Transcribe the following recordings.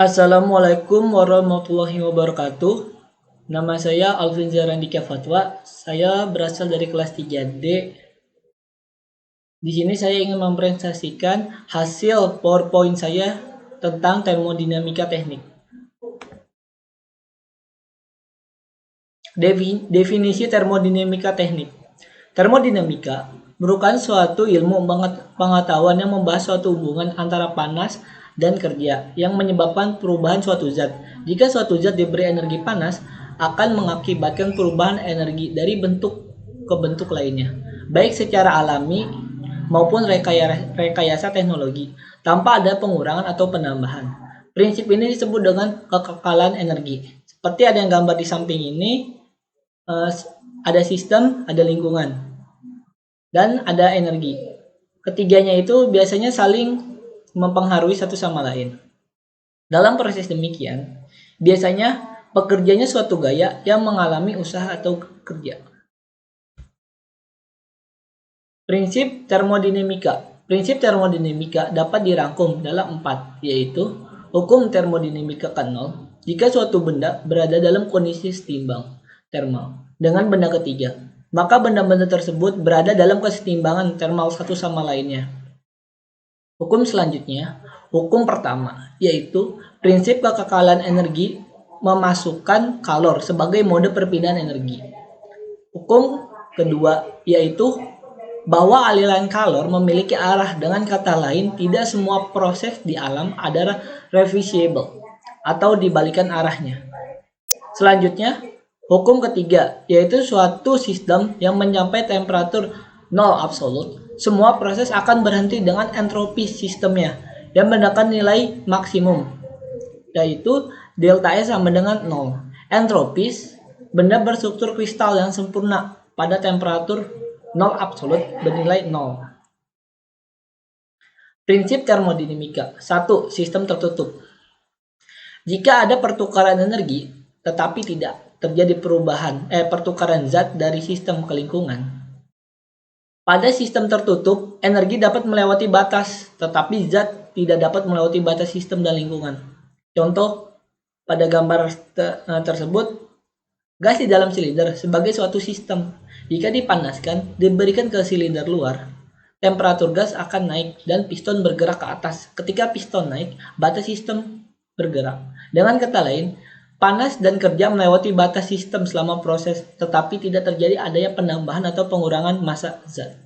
Assalamualaikum warahmatullahi wabarakatuh. Nama saya Alvin Zarandika Fatwa. Saya berasal dari kelas 3D. Di sini saya ingin mempresentasikan hasil PowerPoint saya tentang termodinamika teknik. Definisi termodinamika teknik. Termodinamika merupakan suatu ilmu pengetahuan yang membahas suatu hubungan antara panas dan kerja yang menyebabkan perubahan suatu zat. Jika suatu zat diberi energi panas, akan mengakibatkan perubahan energi dari bentuk ke bentuk lainnya, baik secara alami maupun rekayasa teknologi, tanpa ada pengurangan atau penambahan. Prinsip ini disebut dengan kekekalan energi. Seperti ada yang gambar di samping ini, ada sistem, ada lingkungan, dan ada energi. Ketiganya itu biasanya saling mempengaruhi satu sama lain. Dalam proses demikian, biasanya pekerjanya suatu gaya yang mengalami usaha atau kerja. Prinsip termodinamika. Prinsip termodinamika dapat dirangkum dalam 4, yaitu hukum termodinamika kan 0 jika suatu benda berada dalam kondisi setimbang termal dengan benda ketiga, maka benda-benda tersebut berada dalam kesetimbangan termal satu sama lainnya. Hukum selanjutnya, hukum pertama, yaitu prinsip kekekalan energi memasukkan kalor sebagai mode perpindahan energi. Hukum kedua, yaitu bahwa aliran kalor memiliki arah. Dengan kata lain, tidak semua proses di alam adalah reversible atau dibalikan arahnya. Selanjutnya, hukum ketiga, yaitu suatu sistem yang mencapai temperatur 0 absolut, semua proses akan berhenti dengan entropi sistemnya yang mendapat nilai maksimum, yaitu delta S sama dengan 0. Entropis, benda berstruktur kristal yang sempurna pada temperatur 0 absolut bernilai 0. Prinsip termodinamika. 1. Sistem tertutup. Jika ada pertukaran energi, tetapi tidak terjadi pertukaran zat dari sistem ke lingkungan. Pada sistem tertutup, energi dapat melewati batas, tetapi zat tidak dapat melewati batas sistem dan lingkungan. Contoh pada gambar tersebut, gas di dalam silinder sebagai suatu sistem. Jika dipanaskan, diberikan ke silinder luar, temperatur gas akan naik dan piston bergerak ke atas. Ketika piston naik, batas sistem bergerak. Dengan kata lain, panas dan kerja melewati batas sistem selama proses, tetapi tidak terjadi adanya penambahan atau pengurangan massa zat.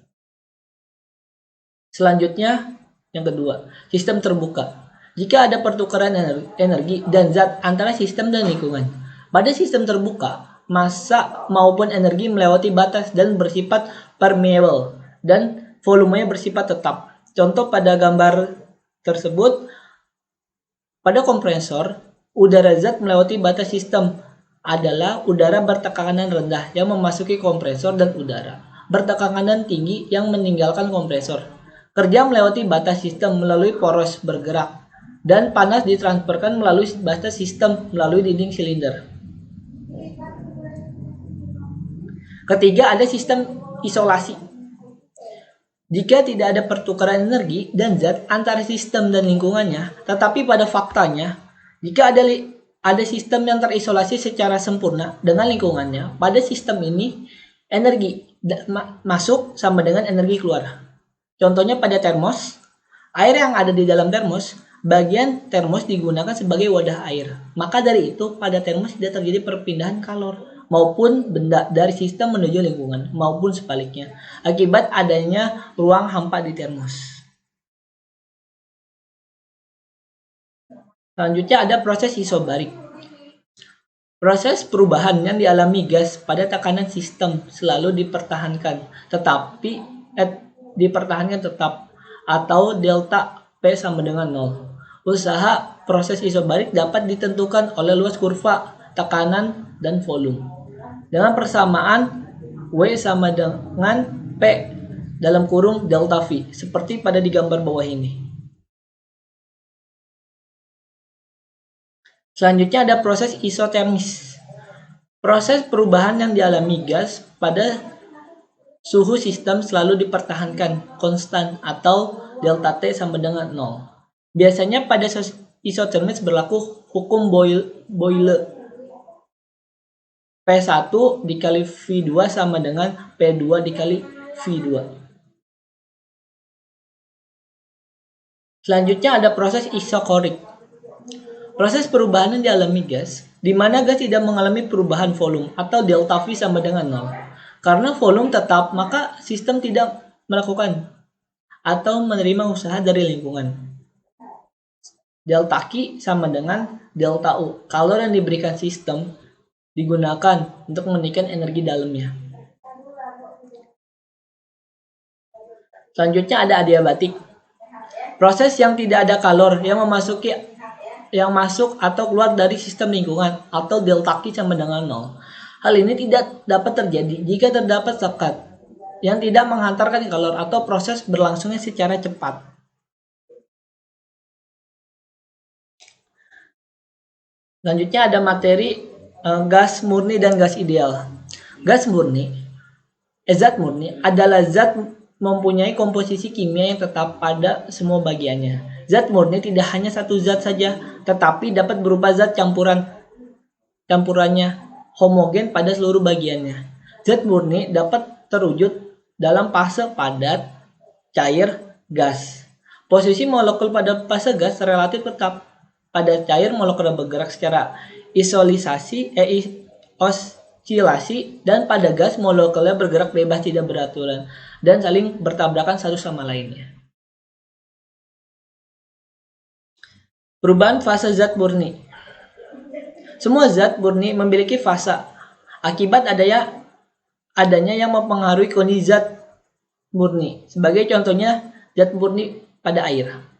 Selanjutnya, yang kedua, sistem terbuka. Jika ada pertukaran energi dan zat antara sistem dan lingkungan, pada sistem terbuka, massa maupun energi melewati batas dan bersifat permeable dan volumenya bersifat tetap. Contoh pada gambar tersebut, pada kompresor, udara zat melewati batas sistem adalah udara bertekanan rendah yang memasuki kompresor dan udara bertekanan tinggi yang meninggalkan kompresor. Kerja melewati batas sistem melalui poros bergerak dan panas ditransferkan melalui batas sistem melalui dinding silinder. Ketiga, ada sistem isolasi. Jika tidak ada pertukaran energi dan zat antara sistem dan lingkungannya, tetapi pada faktanya, jika ada sistem yang terisolasi secara sempurna dengan lingkungannya, pada sistem ini energi masuk sama dengan energi keluar. Contohnya pada termos, air yang ada di dalam termos, bagian termos digunakan sebagai wadah air. Maka dari itu, pada termos tidak terjadi perpindahan kalor maupun benda dari sistem menuju lingkungan, maupun sebaliknya, akibat adanya ruang hampa di termos. Selanjutnya ada proses isobarik. Proses perubahan yang dialami gas pada tekanan sistem selalu dipertahankan tetap atau delta P sama dengan 0. Usaha proses isobarik dapat ditentukan oleh luas kurva tekanan dan volume dengan persamaan W sama dengan P dalam kurung delta V seperti pada di gambar bawah ini. Selanjutnya ada proses isotermis. Proses perubahan yang dialami gas pada suhu sistem selalu dipertahankan konstan atau delta T sama dengan 0. Biasanya pada isotermis berlaku hukum Boyle. P1 dikali V2 sama dengan P2 dikali V2. Selanjutnya ada proses isokorik. Proses perubahan yang dialami gas, di mana gas tidak mengalami perubahan volume atau delta V sama dengan 0. Karena volume tetap, maka sistem tidak melakukan atau menerima usaha dari lingkungan. Delta Q sama dengan delta U. Kalor yang diberikan sistem digunakan untuk menaikkan energi dalamnya. Selanjutnya ada adiabatik. Proses yang tidak ada kalor yang masuk atau keluar dari sistem lingkungan atau delta Q sama dengan 0. Hal ini tidak dapat terjadi jika terdapat sekat yang tidak menghantarkan kalor atau proses berlangsungnya secara cepat. Selanjutnya ada materi gas murni dan gas ideal. Gas murni, zat murni adalah zat mempunyai komposisi kimia yang tetap pada semua bagiannya. Zat murni tidak hanya satu zat saja, tetapi dapat berupa zat campurannya homogen pada seluruh bagiannya. Zat murni dapat terwujud dalam fase padat, cair, gas. Posisi molekul pada fase gas relatif tetap. Pada cair, molekul bergerak secara oscilasi, dan pada gas molekulnya bergerak bebas tidak beraturan dan saling bertabrakan satu sama lainnya. Perubahan fase zat murni. Semua zat murni memiliki fase akibat adanya yang mempengaruhi kondisi zat murni. Sebagai contohnya zat murni pada air.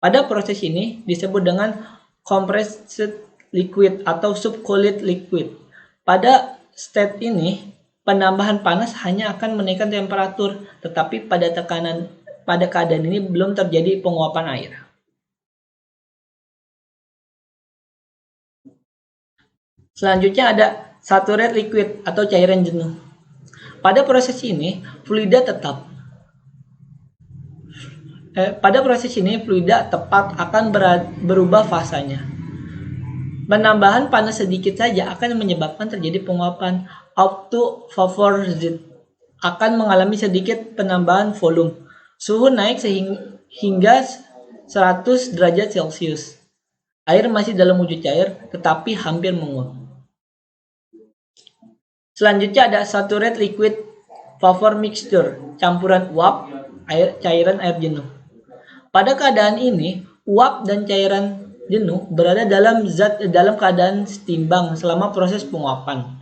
Pada proses ini disebut dengan compressed liquid atau subcooled liquid. Pada state ini, penambahan panas hanya akan menaikkan temperatur, tetapi pada keadaan ini belum terjadi penguapan air. Selanjutnya ada saturated liquid atau cairan jenuh. Pada proses ini, fluida tepat akan berubah fasanya. Penambahan panas sedikit saja akan menyebabkan terjadi penguapan. Up to vapor Z akan mengalami sedikit penambahan volume. Suhu naik hingga 100 derajat Celcius. Air masih dalam wujud cair, tetapi hampir menguap. Selanjutnya ada saturated liquid vapor mixture, campuran uap, cairan air jenuh. Pada keadaan ini, uap dan cairan jenuh berada dalam keadaan setimbang selama proses penguapan.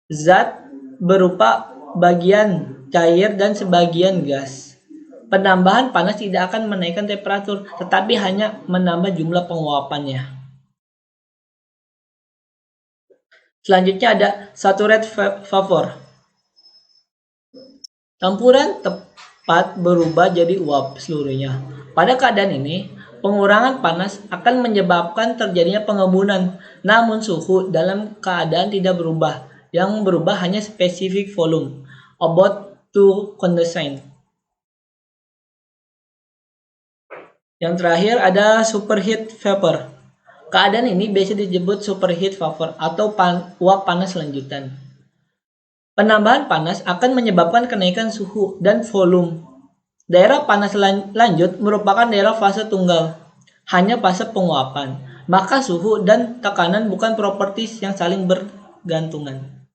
Zat berupa bagian cair dan sebagian gas. Penambahan panas tidak akan menaikkan temperatur, tetapi hanya menambah jumlah penguapannya. Selanjutnya ada saturated vapor. Campuran tepat berubah jadi uap seluruhnya. Pada keadaan ini, pengurangan panas akan menyebabkan terjadinya pengembunan, namun suhu dalam keadaan tidak berubah. Yang berubah hanya spesifik volume, about to condensate. Yang terakhir ada superheat vapor. Keadaan ini biasa disebut superheat vapor atau uap panas lanjutan. Penambahan panas akan menyebabkan kenaikan suhu dan volume. Daerah panas lanjut merupakan daerah fase tunggal, hanya fase penguapan. Maka suhu dan tekanan bukan properties yang saling bergantungan.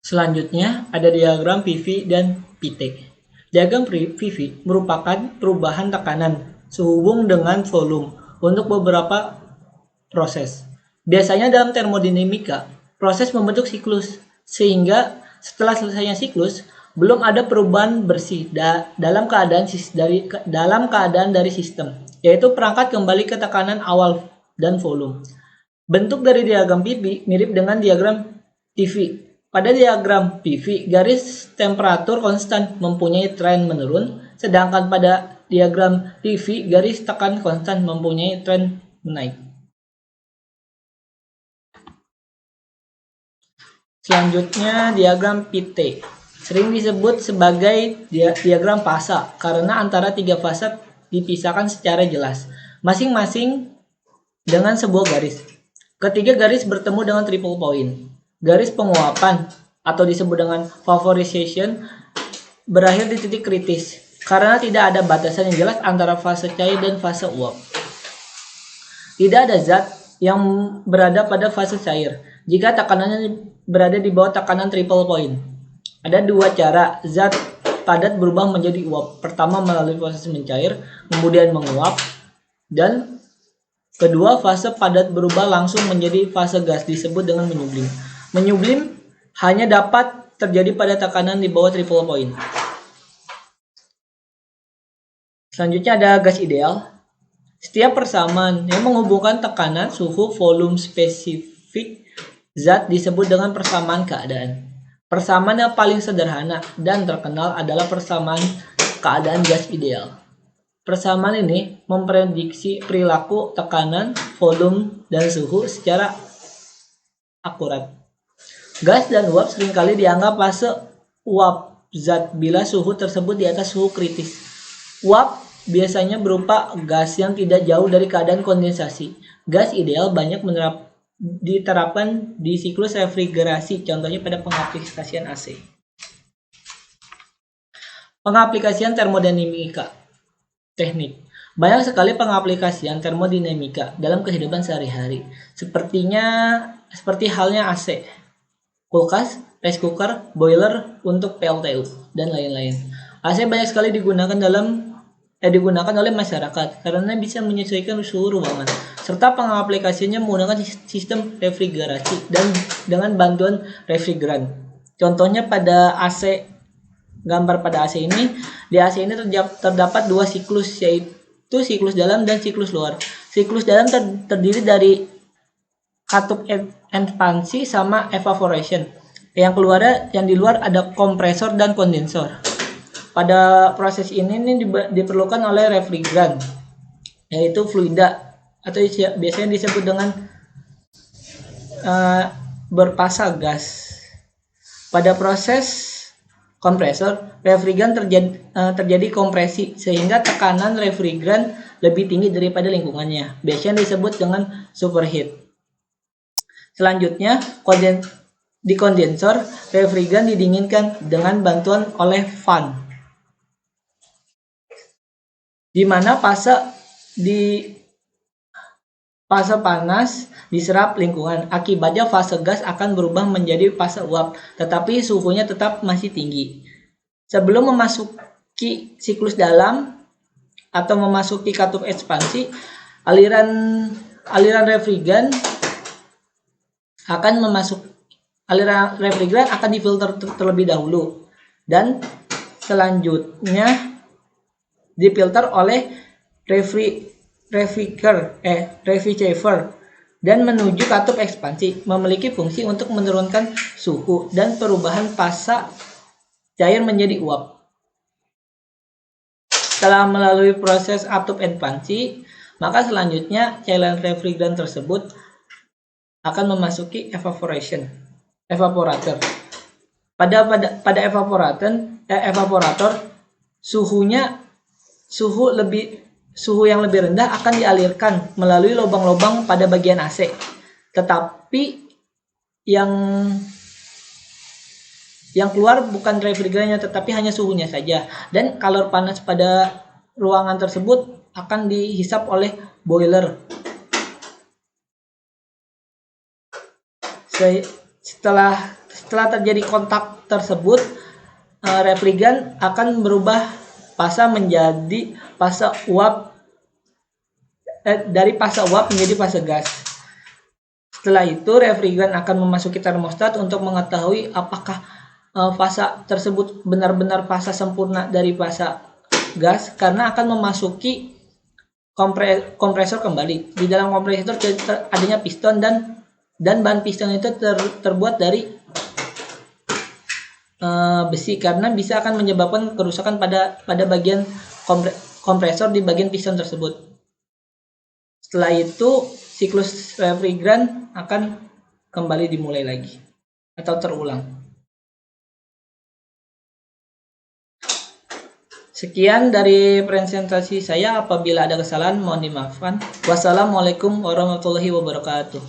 Selanjutnya ada diagram PV dan PT. Diagram PV merupakan perubahan tekanan sehubung dengan volume untuk beberapa proses. Biasanya dalam termodinamika, proses membentuk siklus, sehingga setelah selesainya siklus, belum ada perubahan bersih dalam keadaan dari sistem, yaitu perangkat kembali ke tekanan awal dan volume. Bentuk dari diagram PV mirip dengan diagram TV. Pada diagram PV, garis temperatur konstan mempunyai tren menurun, sedangkan pada diagram TV, garis tekan konstan mempunyai tren menaik. Selanjutnya diagram PT. Sering disebut sebagai diagram fasa karena antara tiga fase dipisahkan secara jelas. masing-masing dengan sebuah garis. Ketiga garis bertemu dengan triple point. Garis penguapan atau disebut dengan vaporization berakhir di titik kritis karena tidak ada batasan yang jelas antara fase cair dan fase uap. Tidak ada zat yang berada pada fase cair jika tekanannya berada di bawah tekanan triple point. Ada dua cara zat padat berubah menjadi uap. Pertama melalui proses mencair, kemudian menguap, dan kedua fase padat berubah langsung menjadi fase gas disebut dengan menyublim. Menyublim hanya dapat terjadi pada tekanan di bawah triple point. Selanjutnya ada gas ideal. Setiap persamaan yang menghubungkan tekanan, suhu, volume spesifik zat disebut dengan persamaan keadaan. Persamaan yang paling sederhana dan terkenal adalah persamaan keadaan gas ideal. Persamaan ini memprediksi perilaku, tekanan, volume, dan suhu secara akurat. Gas dan uap seringkali dianggap fase uap zat bila suhu tersebut di atas suhu kritis. Uap biasanya berupa gas yang tidak jauh dari keadaan kondensasi. Gas ideal banyak diterapkan di siklus refrigerasi, contohnya pada pengaplikasian AC. Pengaplikasian termodinamika. Teknik. Banyak sekali pengaplikasian termodinamika dalam kehidupan sehari-hari. Seperti halnya AC, kulkas, rice cooker, boiler untuk PLTU, dan lain-lain. AC banyak sekali digunakan oleh masyarakat karena bisa menyesuaikan suhu ruangan, serta pengaplikasiannya menggunakan sistem refrigerasi dan dengan bantuan refrigeran. Contohnya pada AC, gambar pada AC ini, di AC ini terdapat dua siklus, yaitu siklus dalam dan siklus luar. Siklus dalam terdiri dari katup ekspansi sama evaporation. Yang di luar ada kompresor dan kondensor. Pada proses ini diperlukan oleh refrigeran, yaitu fluida atau biasanya disebut dengan berpasa gas. Pada proses kompresor, refrigeran terjadi kompresi sehingga tekanan refrigeran lebih tinggi daripada lingkungannya. Biasanya disebut dengan superheat. Selanjutnya, di kondensor, refrigeran didinginkan dengan bantuan oleh fan, di mana fase panas diserap lingkungan. Akibatnya fase gas akan berubah menjadi fase uap, tetapi suhunya tetap masih tinggi. Sebelum memasuki siklus dalam atau memasuki katup ekspansi, aliran refrigeran akan difilter terlebih dahulu dan selanjutnya difilter oleh receiver dan menuju katup ekspansi, memiliki fungsi untuk menurunkan suhu dan perubahan fase cair menjadi uap. Setelah melalui proses katup ekspansi, maka selanjutnya cairan refrigeran tersebut akan memasuki evaporator. Pada evaporator, suhu yang lebih rendah akan dialirkan melalui lubang-lubang pada bagian AC. Tetapi yang keluar bukan refrigerannya, tetapi hanya suhunya saja. Dan kalor panas pada ruangan tersebut akan dihisap oleh boiler. Setelah terjadi kontak tersebut, refrigeran akan berubah fase menjadi fase uap, dari fase uap menjadi fase gas. Setelah itu, refrigeran akan memasuki termostat untuk mengetahui apakah fase tersebut benar-benar fase sempurna dari fase gas, karena akan memasuki kompresor kembali. Di dalam kompresor adanya piston dan ban piston itu terbuat dari besi, karena bisa akan menyebabkan kerusakan pada bagian kompresor di bagian piston tersebut. Setelah itu, siklus refrigeran akan kembali dimulai lagi atau terulang. Sekian dari presentasi saya. Apabila ada kesalahan mohon dimaafkan. Wassalamualaikum warahmatullahi wabarakatuh.